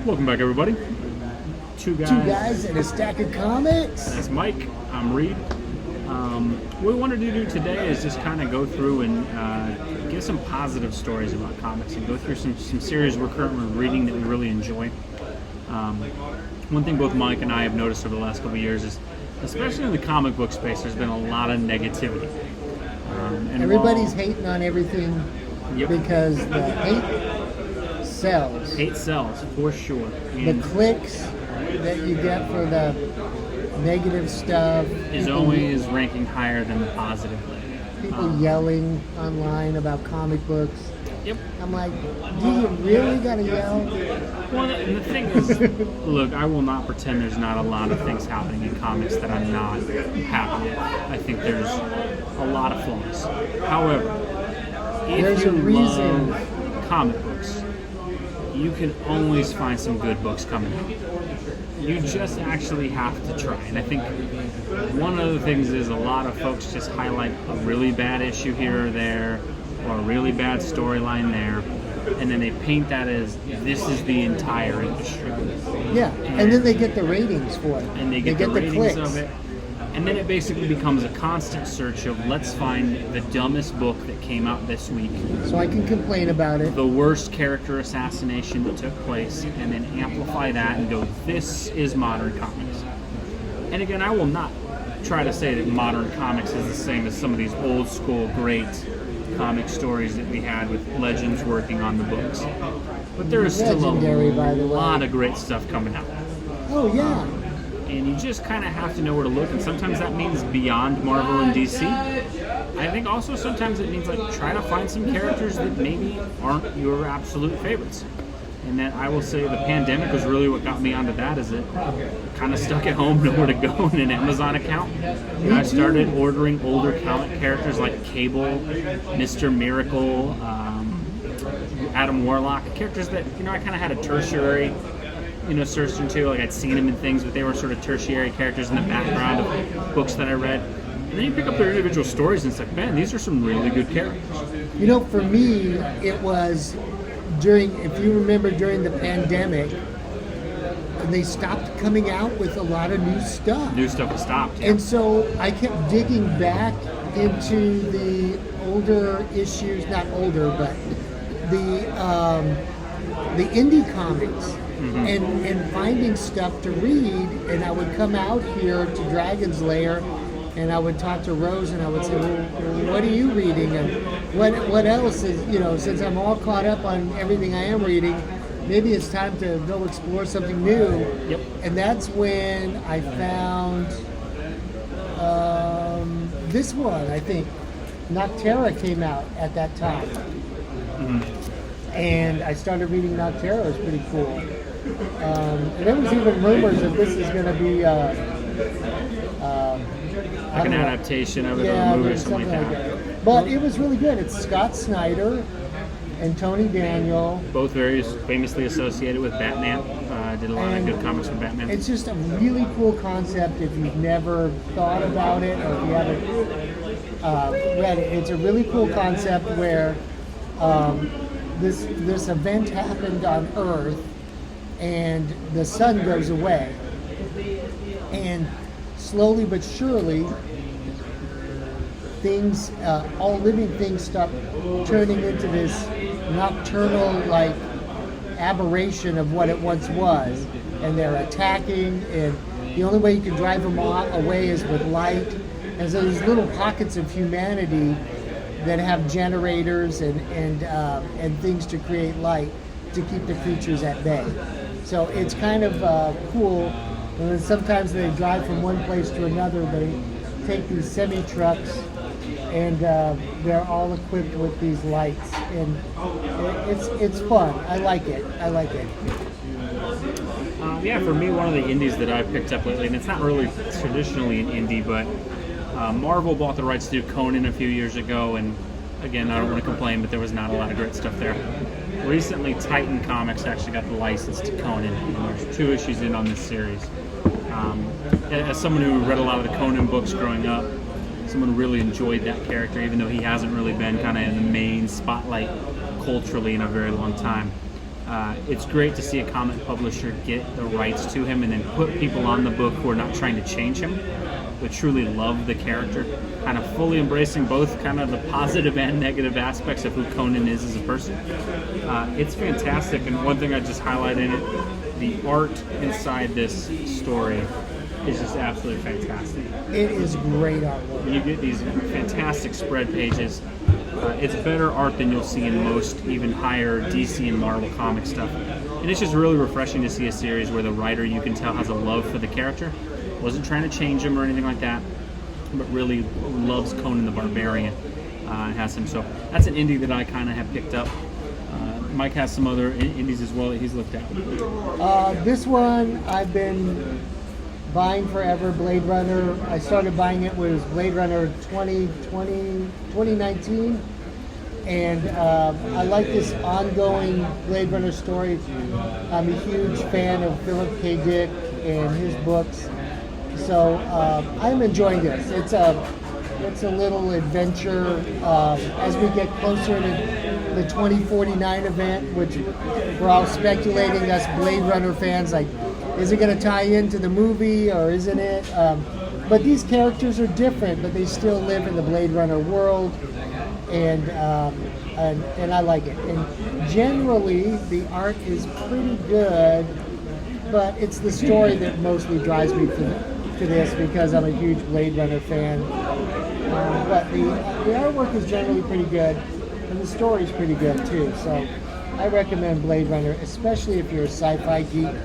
Welcome back, everybody. Two Two guys and a stack of comics. That's Mike. I'm Reed. What we wanted to do today is just kind of go through and give some positive stories about comics and go through some series we're currently reading that we really enjoy. One thing both Mike and I have noticed over the last couple of years is, especially in the comic book space, there's been a lot of negativity. And everybody's hating on everything because the hate sells. Hate sells, for sure. And the clicks that you get for the negative stuff is always ranking higher than the positive. People yelling online about comic books. Yep. I'm like, do you really gotta yell? Well, the thing is, look, I will not pretend there's not a lot of things happening in comics that I'm not happy with. I think there's a lot of flaws. However, if you love comic books, you can always find some good books coming out. You just actually have to try. And I think one of the things is a lot of folks just highlight a really bad issue here or there, or a really bad storyline there, and then they paint that as this is the entire industry. Yeah, and then they get the ratings for it. And they get the ratings of it. And then it basically becomes a constant search of let's find the dumbest book that came out this week. So I can complain about it. The worst character assassination that took place, and then amplify that and go, this is modern comics. And again, I will not try to say that modern comics is the same as some of these old school great comic stories that we had with legends working on the books. But there is still a lot of great stuff coming out. Oh, yeah. And you just kind of have to know where to look, and sometimes that means beyond Marvel and DC. I think also sometimes it means like try to find some characters that maybe aren't your absolute favorites. And then I will say the pandemic was really what got me onto that, is it kind of stuck at home, nowhere to go, in an Amazon account. And I started ordering older comic characters like Cable, Mr. Miracle, Adam Warlock, characters that, I kind of had a tertiary searched into. Like I'd seen them in things, but they were sort of tertiary characters in the background of books that I read. And then you pick up their individual stories and it's like, man, these are some really good characters. For me, it was if you remember during the pandemic, they stopped coming out with a lot of new stuff. New stuff was stopped. Yeah. And so I kept digging back into the older issues, not older, but the indie comics. Mm-hmm. and finding stuff to read, and I would come out here to Dragon's Lair and I would talk to Rose and I would say, well, what are you reading, and what else is, since I'm all caught up on everything I am reading, maybe it's time to go explore something new. Yep. And that's when I found this one. I think Nocta came out at that time. Mm-hmm. And I started reading Nocta. It was pretty cool. And there was even rumors that this is going to be like an adaptation of it, or a movie or something like that. But it was really good. It's Scott Snyder and Tony Daniel. Both very famously associated with Batman. Did a lot of good comics with Batman. It's just a really cool concept if you've never thought about it or if you haven't read it. It's a really cool concept where this event happened on Earth, and the sun goes away, and slowly but surely things, all living things, start turning into this nocturnal like aberration of what it once was, and they're attacking, and the only way you can drive them away is with light. And so there's little pockets of humanity that have generators and things to create light to keep the creatures at bay. So it's kind of cool. And then sometimes they drive from one place to another. They take these semi-trucks, and they're all equipped with these lights. And it's fun. I like it. Yeah, for me, one of the indies that I've picked up lately, and it's not really traditionally an indie, but Marvel bought the rights to do Conan a few years ago, and again, I don't want to complain, but there was not a lot of great stuff there. Recently, Titan Comics actually got the license to Conan, and there's 2 issues in on this series. As someone who read a lot of the Conan books growing up, someone who really enjoyed that character, even though he hasn't really been kind of in the main spotlight culturally in a very long time. It's great to see a comic publisher get the rights to him and then put people on the book who are not trying to change him, but truly love the character, kind of fully embracing both kind of the positive and negative aspects of who Conan is as a person. It's fantastic, and one thing I just highlight in it, the art inside this story is just absolutely fantastic. It is great artwork. You get these fantastic spread pages. It's better art than you'll see in most even higher DC and Marvel comic stuff. And it's just really refreshing to see a series where the writer, you can tell, has a love for the character. Wasn't trying to change him or anything like that, but really loves Conan the Barbarian and has him. So that's an indie that I kind of have picked up. Mike has some other indies as well that he's looked at. This one I've been buying forever, Blade Runner. I started buying it was Blade Runner 2019, and I like this ongoing Blade Runner story. I'm a huge fan of Philip K. Dick and his books, so I'm enjoying this. It's a little adventure as we get closer to the 2049 event, which we're all speculating, us Blade Runner fans, like, is it going to tie into the movie or isn't it? But these characters are different, but they still live in the Blade Runner world, and I like it. And generally, the art is pretty good, but it's the story that mostly drives me to this because I'm a huge Blade Runner fan. But the artwork is generally pretty good, and the story is pretty good too. So I recommend Blade Runner, especially if you're a sci-fi geek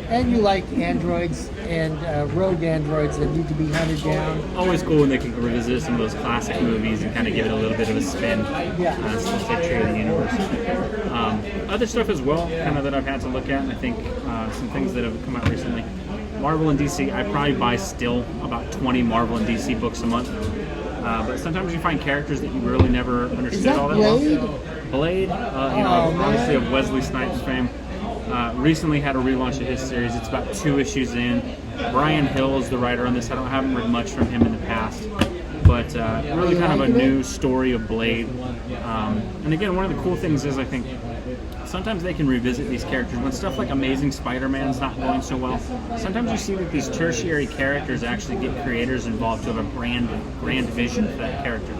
and you like androids and rogue androids that need to be hunted down. Always cool when they can revisit some of those classic movies and kind of give it a little bit of a spin. Yeah. Still stay true to the universe. Other stuff as well, kind of that I've had to look at, and I think some things that have come out recently. Marvel and DC, I probably buy still about 20 Marvel and DC books a month. But sometimes you find characters that you really never understood all that well. Blade, obviously of Wesley Snipes fame. Recently had a relaunch of his series. It's about 2 issues in. Brian Hill is the writer on this. I haven't read much from him in the past, but really kind of a new story of Blade. And again, one of the cool things is I think sometimes they can revisit these characters when stuff like Amazing Spider-Man's not going so well. Sometimes you see that these tertiary characters actually get creators involved to have a grand vision for that character.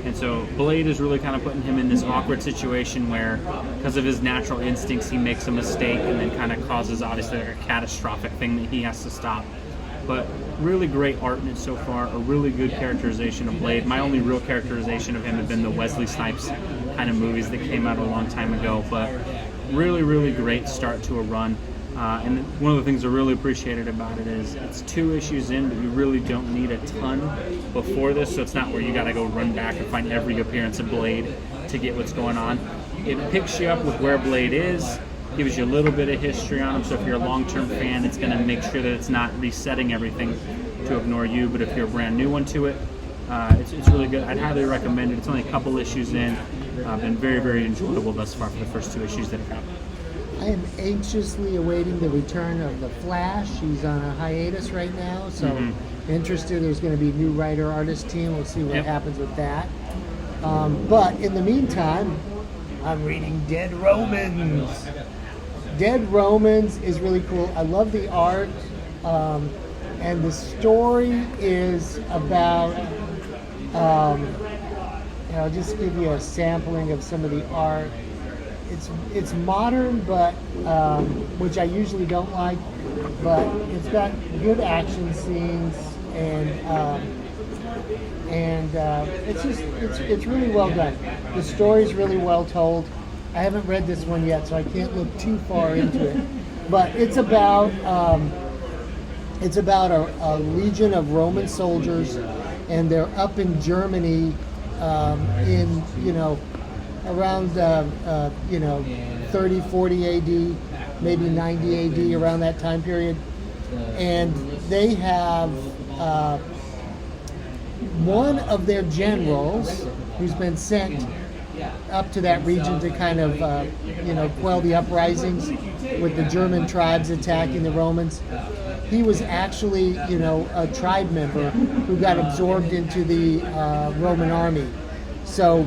And so Blade is really kind of putting him in this awkward situation where, because of his natural instincts, he makes a mistake and then kind of causes, obviously, like a catastrophic thing that he has to stop. But really great art in it so far, a really good characterization of Blade. My only real characterization of him had been the Wesley Snipes kind of movies that came out a long time ago. But really, really great start to a run. And one of the things I really appreciated about it is it's 2 issues in, but you really don't need a ton before this, so it's not where you got to go run back and find every appearance of Blade to get what's going on. It picks you up with where Blade is, gives you a little bit of history on him, so if you're a long-term fan, it's going to make sure that it's not resetting everything to ignore you, but if you're a brand new one to it, it's really good. I'd highly recommend it. It's only a couple issues in. Been very, very enjoyable thus far for the first 2 issues that have happened. I am anxiously awaiting the return of The Flash. He's on a hiatus right now, so interested. There's going to be a new writer-artist team. We'll see what happens with that. But in the meantime, I'm reading Dead Romans. Dead Romans is really cool. I love the art, and the story is about. I'll just give you a sampling of some of the art. It's modern, but which I usually don't like, but it's got good action scenes, and it's really well done. The story's really well told. I haven't read this one yet, so I can't look too far into it. But it's about a legion of Roman soldiers, and they're up in Germany in around 30, 40 AD, maybe 90 AD, around that time period. And they have one of their generals who's been sent up to that region to kind of, quell the uprisings with the German tribes attacking the Romans. He was actually, a tribe member who got absorbed into the Roman army. So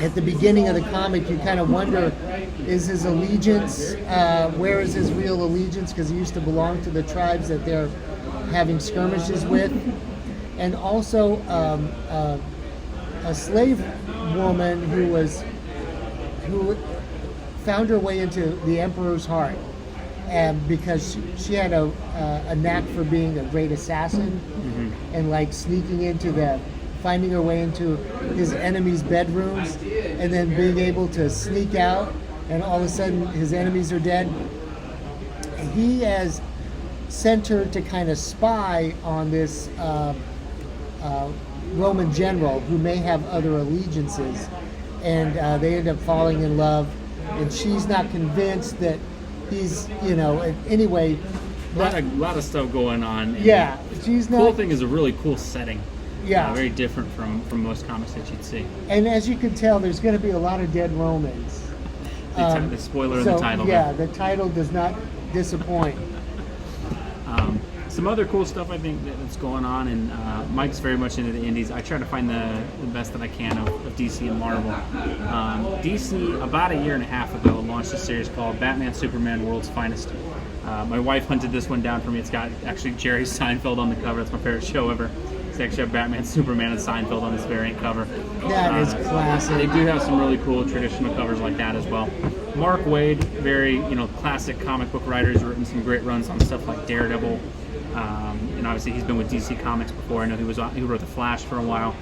at the beginning of the comic, you kind of wonder, is his allegiance, where is his real allegiance? Because he used to belong to the tribes that they're having skirmishes with. And also a slave woman who found her way into the emperor's heart, and because she had a knack for being a great assassin, and like finding her way into his enemies' bedrooms, and then being able to sneak out, and all of a sudden his enemies are dead. He has sent her to kind of spy on this Roman general who may have other allegiances, and they end up falling in love, and she's not convinced that he's, anyway. A lot of stuff going on. Yeah, she's not. Cool thing is a really cool setting. Yeah, very different from most comics that you'd see. And as you can tell, there's going to be a lot of dead Romans. The spoiler in the title. Yeah, the title does not disappoint. Some other cool stuff I think that's going on, and Mike's very much into the indies. I try to find the best that I can of DC and Marvel. DC, about a year and a half ago, launched a series called Batman Superman World's Finest. My wife hunted this one down for me. It's got actually Jerry Seinfeld on the cover. That's my favorite show ever. It's actually have Batman, Superman, and Seinfeld on this variant cover. That is classic. They do have some really cool traditional covers like that as well. Mark Waid, very classic comic book writer, has written some great runs on stuff like Daredevil. And obviously he's been with DC Comics before. I know he wrote The Flash for a while.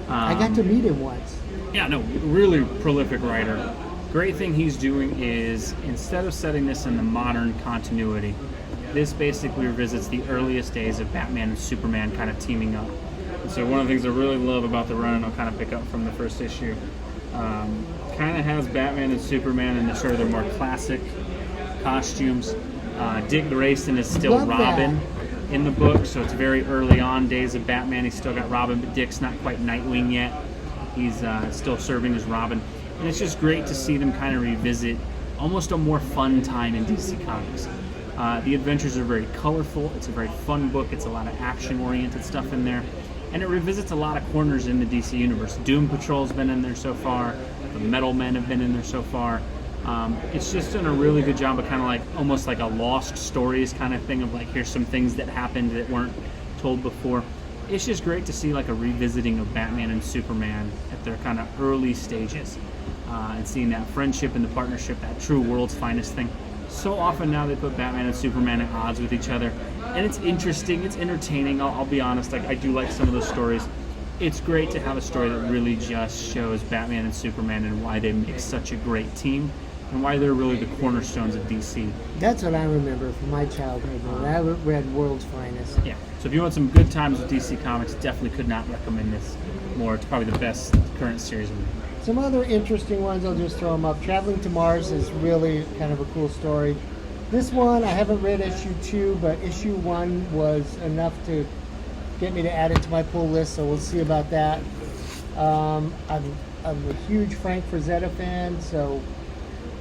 I got to meet him once. Yeah, no, really prolific writer. Great thing he's doing is, instead of setting this in the modern continuity, this basically revisits the earliest days of Batman and Superman kind of teaming up. And so one of the things I really love about the run, and I'll kind of pick up from the first issue, kind of has Batman and Superman in sort of their more classic costumes. Dick Grayson is still Robin in the book, so it's very early on days of Batman. He's still got Robin, but Dick's not quite Nightwing yet. He's still serving as Robin. And it's just great to see them kind of revisit almost a more fun time in DC Comics. The adventures are very colorful. It's a very fun book. It's a lot of action-oriented stuff in there. And it revisits a lot of corners in the DC universe. Doom Patrol's been in there so far. The Metal Men have been in there so far. It's just done a really good job of kind of like almost like a lost stories kind of thing of like, here's some things that happened that weren't told before. It's just great to see like a revisiting of Batman and Superman at their kind of early stages, and seeing that friendship and the partnership, that true world's finest thing. So often now they put Batman and Superman at odds with each other, and it's interesting, it's entertaining. I'll be honest, like I do like some of those stories. It's great to have a story that really just shows Batman and Superman and why they make such a great team, and why they're really the cornerstones of DC. That's what I remember from my childhood when I read World's Finest. Yeah, so if you want some good times with DC Comics, definitely could not recommend this more. It's probably the best current series. Some other interesting ones, I'll just throw them up. Traveling to Mars is really kind of a cool story. This one, I haven't read issue 2, but issue 1 was enough to get me to add it to my pull list, so we'll see about that. I'm a huge Frank Frazetta fan, so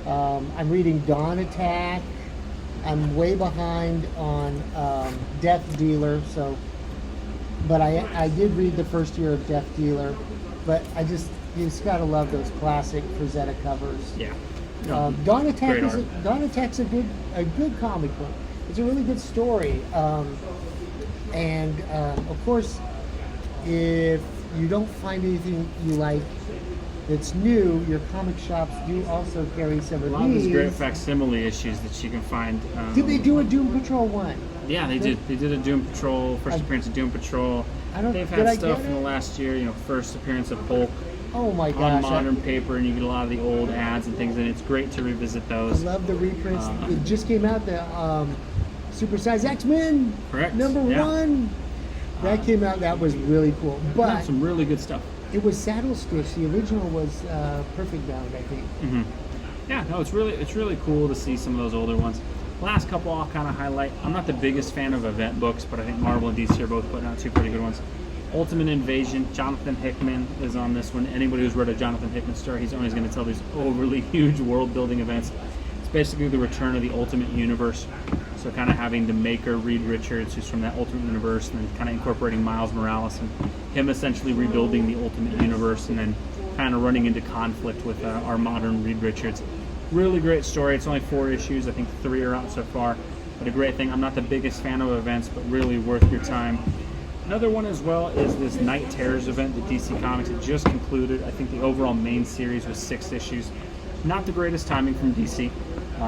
I'm reading Dawn Attack. I'm way behind on Death Dealer, but I did read the first year of Death Dealer, but you just gotta love those classic Frazetta covers. Yeah. Dawn Attack's a good comic book. It's a really good story, and of course, if you don't find anything you like that's new, your comic shops do also carry some of these. A lot of these great facsimile issues that you can find. Did they do a Doom Patrol one? Yeah, they did. They did a Doom Patrol, first appearance of Doom Patrol. They've had stuff in the last year, first appearance of Hulk. Oh my gosh. On modern paper, and you get a lot of the old ads and things, and it's great to revisit those. I love the reprints. It just came out, the Supersize X-Men. Correct. Number 1. That came out. That was really cool. But some really good stuff. It was Saddle Stitch. The original was Perfect Bound, I think. Mm-hmm. Yeah, no, it's really cool to see some of those older ones. Last couple I'll kind of highlight. I'm not the biggest fan of event books, but I think Marvel and DC are both putting out 2 pretty good ones. Ultimate Invasion, Jonathan Hickman is on this one. Anybody who's read a Jonathan Hickman story, he's always going to tell these overly huge world-building events. It's basically the return of the Ultimate Universe. So kind of having the maker, Reed Richards, who's from that Ultimate Universe, and then kind of incorporating Miles Morales and him essentially rebuilding the Ultimate Universe, and then kind of running into conflict with our modern Reed Richards. Really great story. It's only 4 issues. I think 3 are out so far. But a great thing. I'm not the biggest fan of events, but really worth your time. Another one as well is this Night Terrors event that DC Comics had just concluded. I think the overall main series was 6 issues. Not the greatest timing from DC.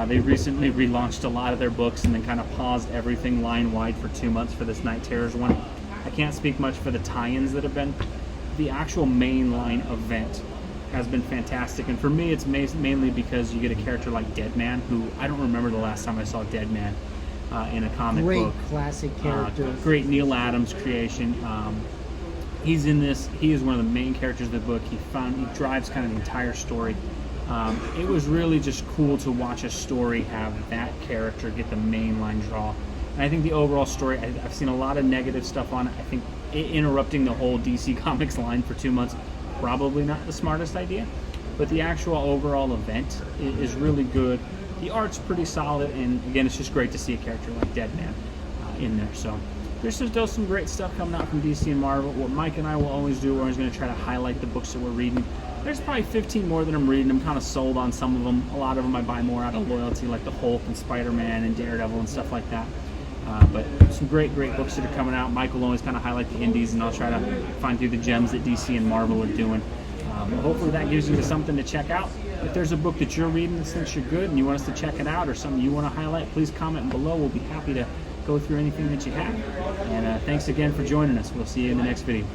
They recently relaunched a lot of their books and then kind of paused everything line-wide for 2 months for this Night Terrors one. I can't speak much for the tie-ins that have been. The actual mainline event has been fantastic, and for me it's mainly because you get a character like Deadman, who I don't remember the last time I saw Deadman in a comic book. Great classic character. Great Neil Adams creation. He's in this. He is one of the main characters of the book. He drives kind of the entire story. It was really just cool to watch a story have that character get the mainline draw. And I think the overall story, I've seen a lot of negative stuff on it. I think interrupting the whole DC Comics line for 2 months, probably not the smartest idea. But the actual overall event is really good. The art's pretty solid, and again, it's just great to see a character like Deadman in there. So there's still some great stuff coming out from DC and Marvel. What Mike and I will always do, we're always going to try to highlight the books that we're reading. There's probably 15 more that I'm reading. I'm kind of sold on some of them. A lot of them I buy more out of loyalty, like the Hulk and Spider-Man and Daredevil and stuff like that. But some great books that are coming out. Mike will always kind of highlight the indies, and I'll try to find through the gems that DC and Marvel are doing. Hopefully that gives you something to check out. If there's a book that you're reading that thinks you're good and you want us to check it out, or something you want to highlight, please comment below. We'll be happy to go through anything that you have. And thanks again for joining us. We'll see you in the next video.